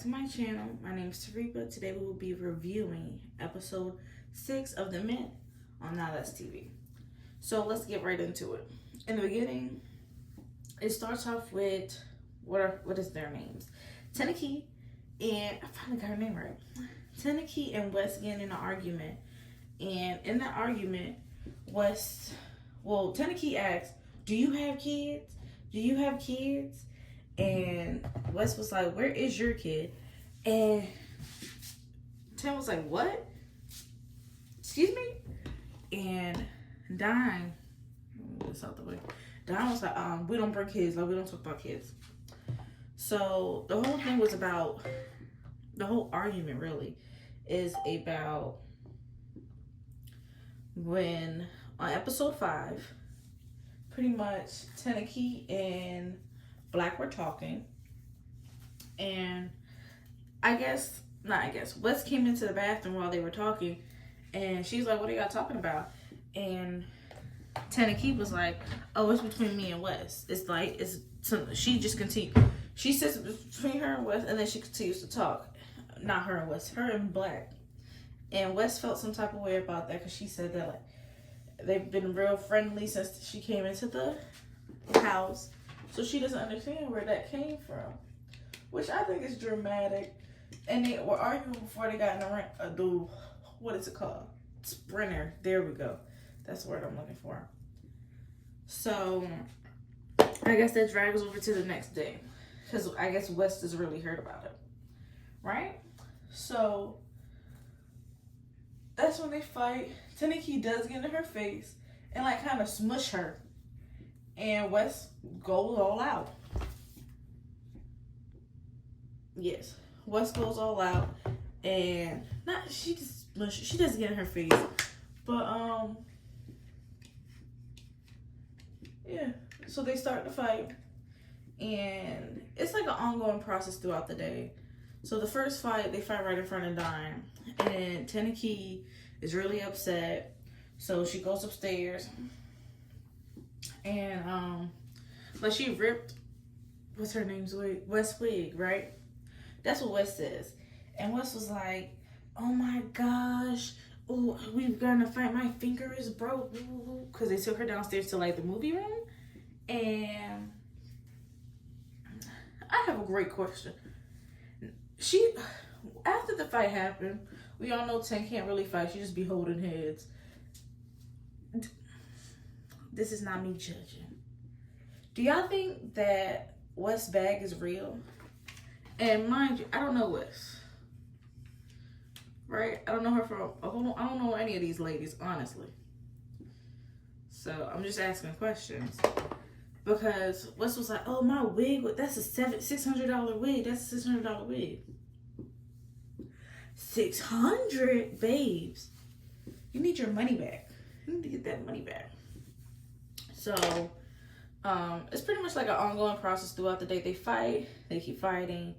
to my channel. My name is Taripa. Today we will be reviewing episode 6 of The Men on Now That's TV. So let's get right into it. In the beginning, it starts off with what is their names? Tenakey and I finally got her name right. Tenakey and West getting in an argument, and in that argument, Tenakey asks, "Do you have kids? Do you have kids?" And West was like, "Where is your kid?" And Tim was like, "What? Excuse me?" And Dime, this out the way. Dime was like, "We don't bring kids. Like, we don't talk about kids." So the whole thing was about, the whole argument really is about when on episode 5, pretty much Tenakey and Black were talking, and West came into the bathroom while they were talking, and she's like, "What are y'all talking about?" And Tenakey was like, "Oh, it's between me and West." She just continued. She sits between her and West, and then she continues to talk. Not her and West, her and Black. And West felt some type of way about that because she said that like they've been real friendly since she came into the house. So she doesn't understand where that came from, which I think is dramatic. And they were arguing before they got in the what is it called? Sprinter. There we go. That's the word I'm looking for. So I guess that drags over to the next day, because I guess West is really hurt about it, right? So that's when they fight. Tenakey does get in her face and like kind of smush her, and West goes all out. Yes, West goes all out, and she doesn't get in her face, but yeah. So they start to fight, and it's like an ongoing process throughout the day. So the first fight, they fight right in front of Dime, and Tenakey is really upset. So she goes upstairs, and but she ripped, what's her name's wig? West's wig, right? That's what West says. And West was like, "Oh my gosh, oh, we're gonna fight, my finger is broke," because they took her downstairs to like the movie room. And I have a great question. After the fight happened, we all know Ten can't really fight. She just be holding heads. This is not me judging. Do y'all think that West's bag is real? And mind you, I don't know West, right? I don't know her I don't know any of these ladies, honestly. So I'm just asking questions. Because West was like, "Oh, my wig, that's a $600 wig. That's a $600 wig." 600, babes. You need your money back. You need to get that money back. So, it's pretty much like an ongoing process throughout the day. They fight. They keep fighting.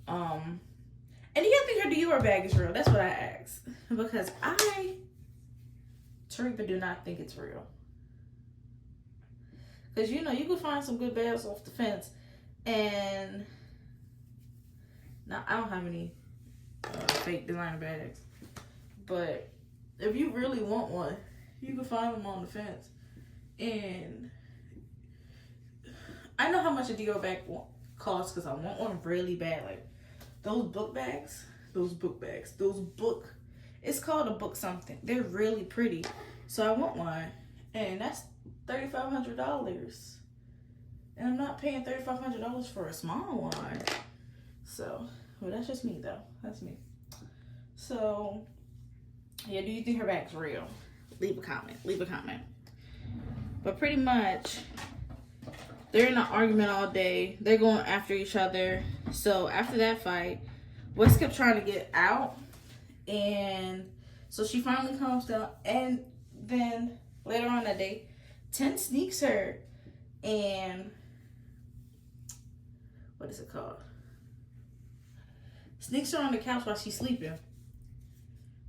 And do you think her Dior bag is real? That's what I asked. Because Taripa, do not think it's real. Because, you can find some good bags off the fence. And now, I don't have any fake designer bags. But if you really want one, you can find them on the fence. And I know how much a Dior bag costs because I want one really bad. Like, those book bags. It's called a book something. They're really pretty. So I want one. And that's $3,500, and I'm not paying $3,500 for a small one. So, well, that's just me though. That's me. So, yeah, do you think her bag's real? Leave a comment. But pretty much, they're in an argument all day. They're going after each other. So after that fight, West kept trying to get out, and so she finally calms down. And then later on that day, Ten sneaks her, and what is it called? Sneaks her on the couch while she's sleeping.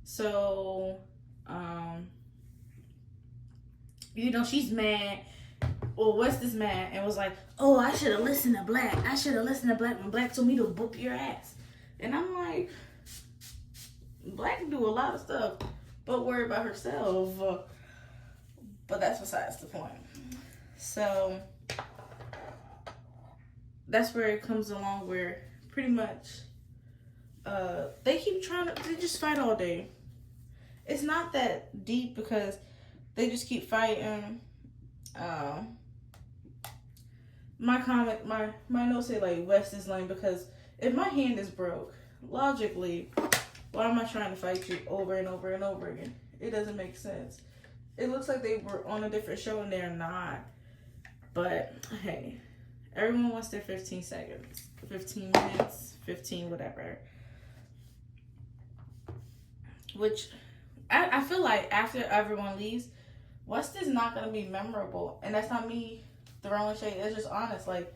So, she's mad. Well, West is mad and was like, "Oh, I should have listened to Black. When Black told me to whoop your ass." And I'm like, Black can do a lot of stuff, but worry about herself. But that's besides the point. So that's where it comes along, where pretty much they keep they just fight all day. It's not that deep because they just keep fighting. My notes say like West is lame because if my hand is broke, logically, why am I trying to fight you over and over and over again? It doesn't make sense. It looks like they were on a different show and they're not. But hey, everyone wants their 15 seconds, 15 minutes, 15 whatever. Which I feel like after everyone leaves, West is not going to be memorable. And that's not me throwing shade. It's just honest. Like,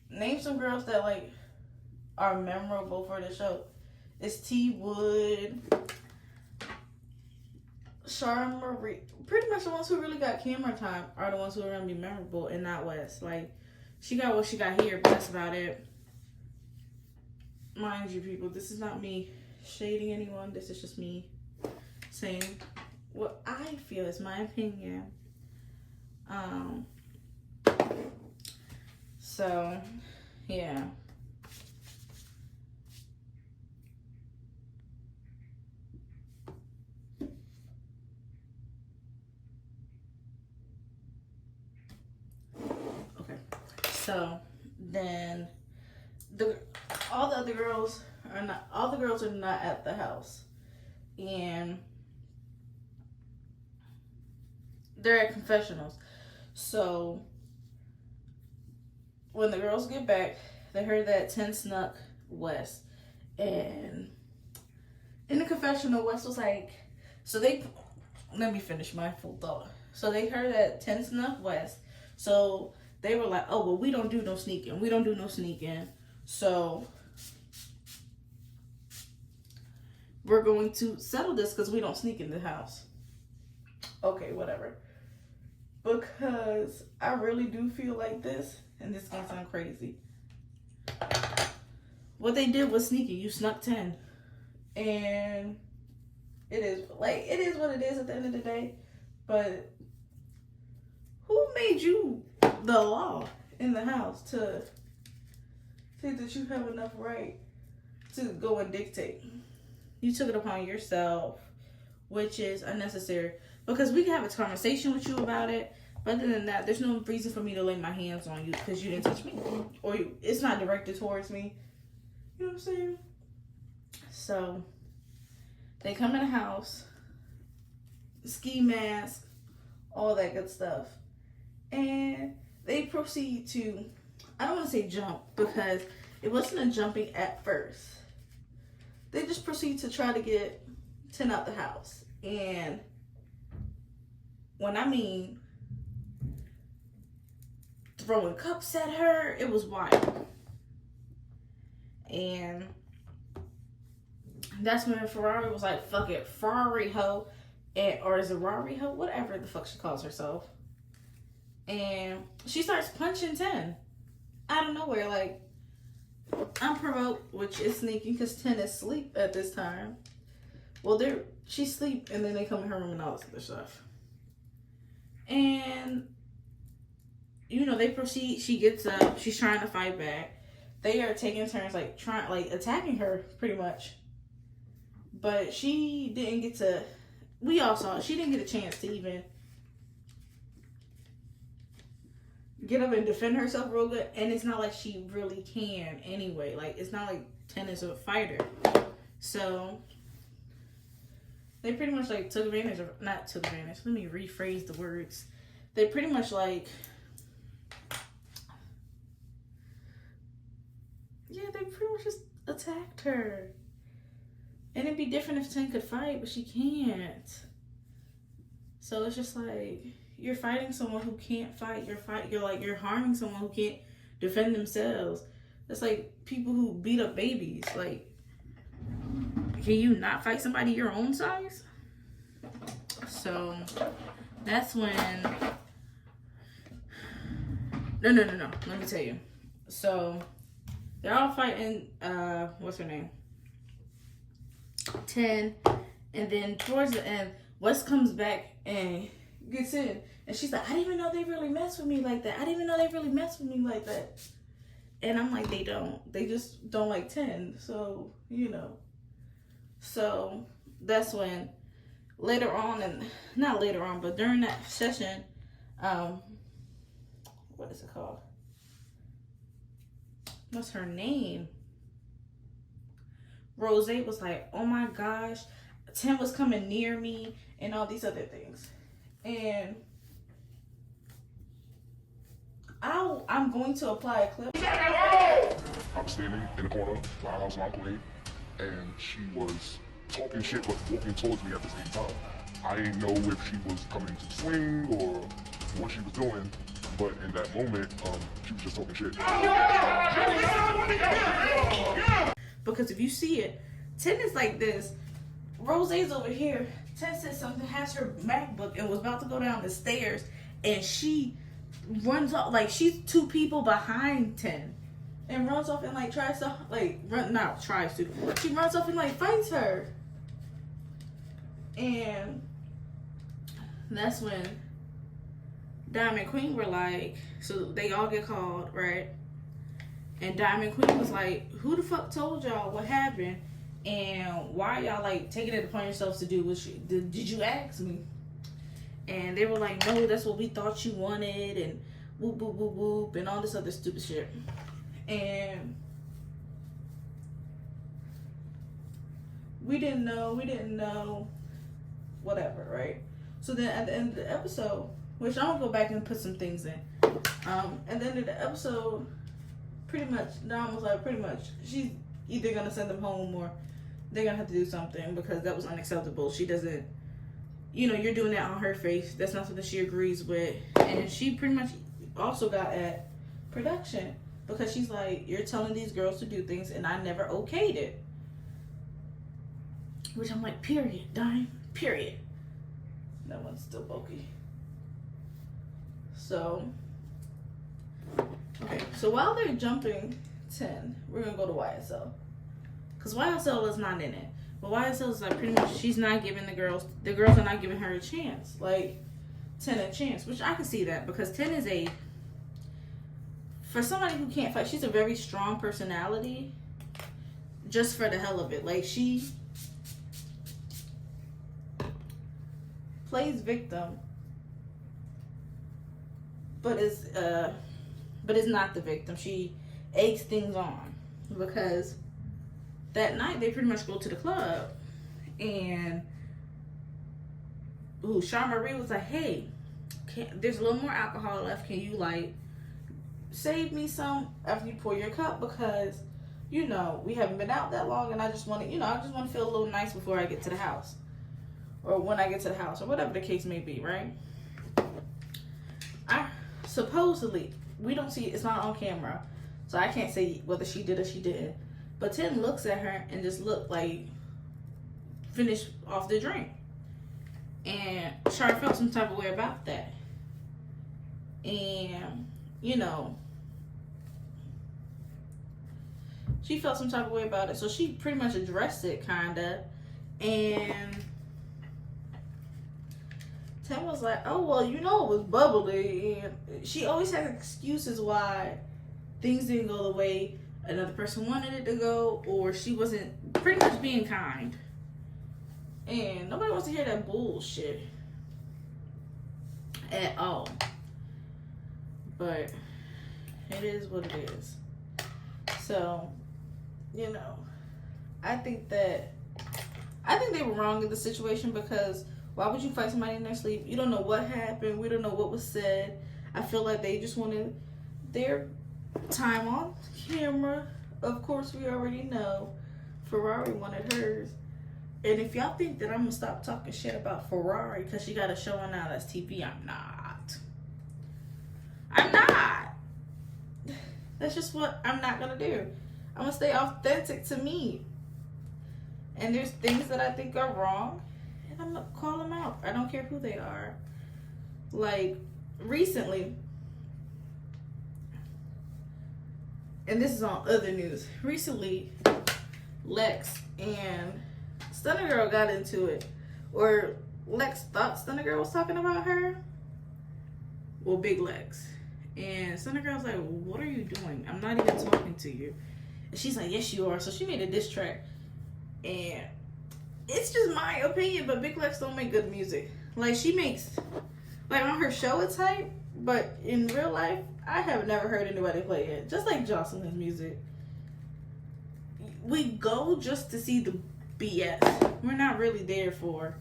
name some girls that like are memorable for the show. It's T Wood, Shar Marie. Pretty much the ones who really got camera time are the ones who are going to be memorable and not West. Like, she got what she got here, but that's about it. Mind you, people, this is not me shading anyone. This is just me saying what I feel is my opinion. So, yeah. Okay. So, then all the other girls are not at the house. And they're at confessionals. So when the girls get back, they heard that Ten snuck West. And in the confessional, West was like, let me finish my full thought. So they heard that Ten snuck West. So they were like, oh, well, we don't do no sneaking. We don't do no sneaking. So we're going to settle this because we don't sneak in the house. Okay, whatever. Because I really do feel like this, and this is going to sound crazy. What they did was sneaky. You snuck 10. And it is what it is at the end of the day. But who made you the law in the house to say that you have enough right to go and dictate? You took it upon yourself, which is unnecessary. Because we can have a conversation with you about it, but other than that, there's no reason for me to lay my hands on you because you didn't touch me. Or it's not directed towards me. You know what I'm saying? So, they come in the house, ski mask, all that good stuff. And they proceed to, I don't want to say jump because it wasn't a jumping at first. They just proceed to try to get Ten out the house. And when I mean throwing cups at her, it was wild. And that's when Ferrari was like, fuck it, Ferrari hoe, or is it Rari hoe? Whatever the fuck she calls herself. And she starts punching Ten out of nowhere, like unprovoked, which is sneaky because Ten is asleep at this time. Well, she's asleep, and then they come in her room and all this other stuff. And, you know, they proceed. She gets up. She's trying to fight back. They are taking turns, attacking her, pretty much. But she didn't get to, we all saw it. She didn't get a chance to even get up and defend herself real good. And it's not like she really can anyway. Like, it's not like Ten is a fighter. So they pretty much took advantage of, not took advantage, let me rephrase the words. They pretty much they pretty much just attacked her. And it'd be different if Ten could fight, but she can't. So it's just like, you're fighting someone who can't fight. You're harming someone who can't defend themselves. That's like people who beat up babies. Like, can you not fight somebody your own size? So that's when no. Let me tell you. So They're all fighting, what's her name? Ten. And then towards the end, West comes back and gets in. And she's like, I didn't even know they really mess with me like that. I didn't even know they really mess with me like that. And I'm like, they don't. They just don't like Ten. So, you know. So, that's when later on, and not later on, but during that session, what is it called? What's her name? Rose was like, oh my gosh, Ten was coming near me and all these other things. And I'm going to apply a clip. I'm standing in the corner by our house microwave, and she was talking shit but walking towards me at the same time. I didn't know if she was coming to swing or what she was doing, but in that moment, she was just talking shit. Because if you see it, Ten is like this. Rose's over here. Ten said something, has her MacBook, and was about to go down the stairs, and she runs off like she's two people behind Ten, and runs off and like tries to she runs off and like fights her. And that's when Diamond Queen were like, so they all get called, right? And Diamond Queen was like, who the fuck told y'all what happened? And why y'all like taking it upon yourselves to do what did you ask me? And they were like, no, that's what we thought you wanted, and whoop, whoop, whoop, whoop, and all this other stupid shit. And we didn't know, whatever, right? So then at the end of the episode, which I'm gonna go back and put some things in. And then in the episode, pretty much, Dom was like, pretty much, she's either gonna send them home or they're gonna have to do something because that was unacceptable. She doesn't, you're doing that on her face. That's not something she agrees with. And she pretty much also got at production because she's like, you're telling these girls to do things and I never okayed it. Which I'm like, period, Dime, period. That one's still bulky. So, okay, so while they're jumping 10, we're gonna go to YSL. Because YSL is not in it. But YSL is like pretty much, she's not giving the girls are not giving her a chance. Like, 10 a chance, which I can see that because 10 is for somebody who can't fight, she's a very strong personality just for the hell of it. Like, she plays victim, but is not the victim. She eggs things on because that night they pretty much go to the club and Sean Marie was like, hey, there's a little more alcohol left. Can you like save me some after you pour your cup? Because we haven't been out that long and I just want to feel a little nice before I get to the house. Or when I get to the house, or whatever the case may be, right? Supposedly, we don't see it, it's not on camera, so I can't say whether she did or she didn't. But Ten looks at her and just finish off the drink. And Char felt some type of way about that. And, she felt some type of way about it. So she pretty much addressed it, kinda. And Ten was like, oh, well, it was bubbly. And she always had excuses why things didn't go the way another person wanted it to go, or she wasn't pretty much being kind. And nobody wants to hear that bullshit at all. But it is what it is. So, I think they were wrong in the situation because why would you fight somebody in their sleep? You don't know what happened. We don't know what was said. I feel like they just wanted their time on camera. Of course, we already know Ferrari wanted hers. And if y'all think that I'm going to stop talking shit about Ferrari because she got a show on Now That's TV, I'm not. That's just what I'm not going to do. I'm going to stay authentic to me. And there's things that I think are wrong, and I'm going to call them out. I don't care who they are. Like, recently, and this is on other news. Recently, Lex and Stunner Girl got into it, or Lex thought Stunner Girl was talking about her. Well, Big Lex. And Stunner Girl's like, what are you doing? I'm not even talking to you. And she's like, yes, you are. So she made a diss track. And it's just my opinion, but Big Lex don't make good music. Like, she makes, like, on her show it's hype, but in real life, I have never heard anybody play it. Just like Jocelyn's music. We go just to see the BS. We're not really there for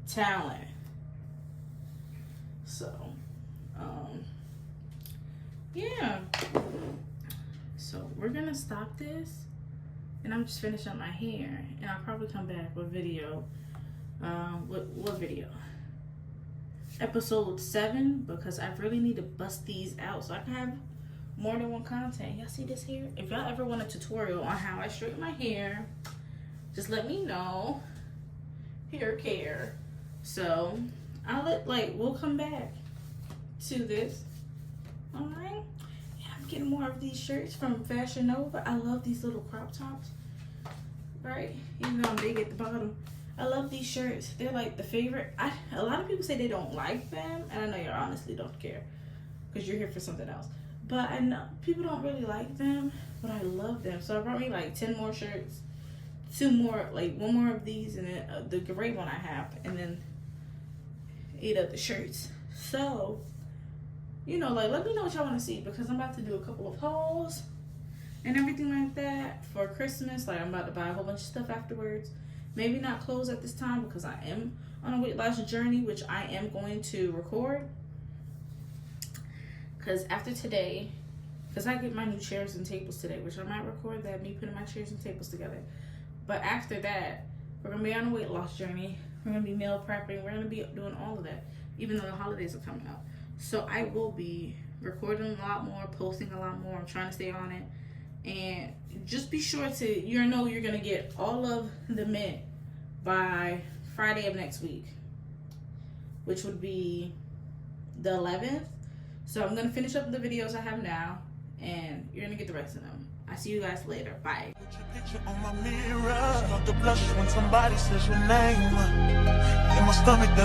talent. So, yeah. So, we're gonna stop this. And I'm just finishing up my hair. And I'll probably come back with video. What video? Episode 7, because I really need to bust these out so I can have more than one content. Y'all see this here? If y'all ever want a tutorial on how I straighten my hair, just let me know. Hair care. So we'll come back to this. Alright? Yeah, I'm getting more of these shirts from Fashion Nova. I love these little crop tops. Right? Even though I'm big at the bottom. I love these shirts. They're like the favorite. A lot of people say they don't like them, and I know you honestly don't care because you're here for something else. But I know people don't really like them, but I love them. So I brought me like 10 more shirts, 2 more, like 1 more of these, and then the gray one I have, and then 8 other shirts. So, you know, like, let me know what y'all want to see, because I'm about to do a couple of hauls and everything like that for Christmas. Like, I'm about to buy a whole bunch of stuff afterwards. Maybe not clothes at this time because I am on a weight loss journey, which I am going to record. Because after today, because I get my new chairs and tables today, which I might record that, me putting my chairs and tables together. But after that, we're going to be on a weight loss journey. We're going to be meal prepping. We're going to be doing all of that, even though the holidays are coming up. So I will be recording a lot more, posting a lot more. I'm trying to stay on it. And just be sure to, you're going to get all of the mint by Friday of next week, which would be the 11th. So I'm going to finish up the videos I have now, and you're going to get the rest of them. I see you guys later. Bye. Picture on my mirror. Start to blush when somebody says your name. In my stomach,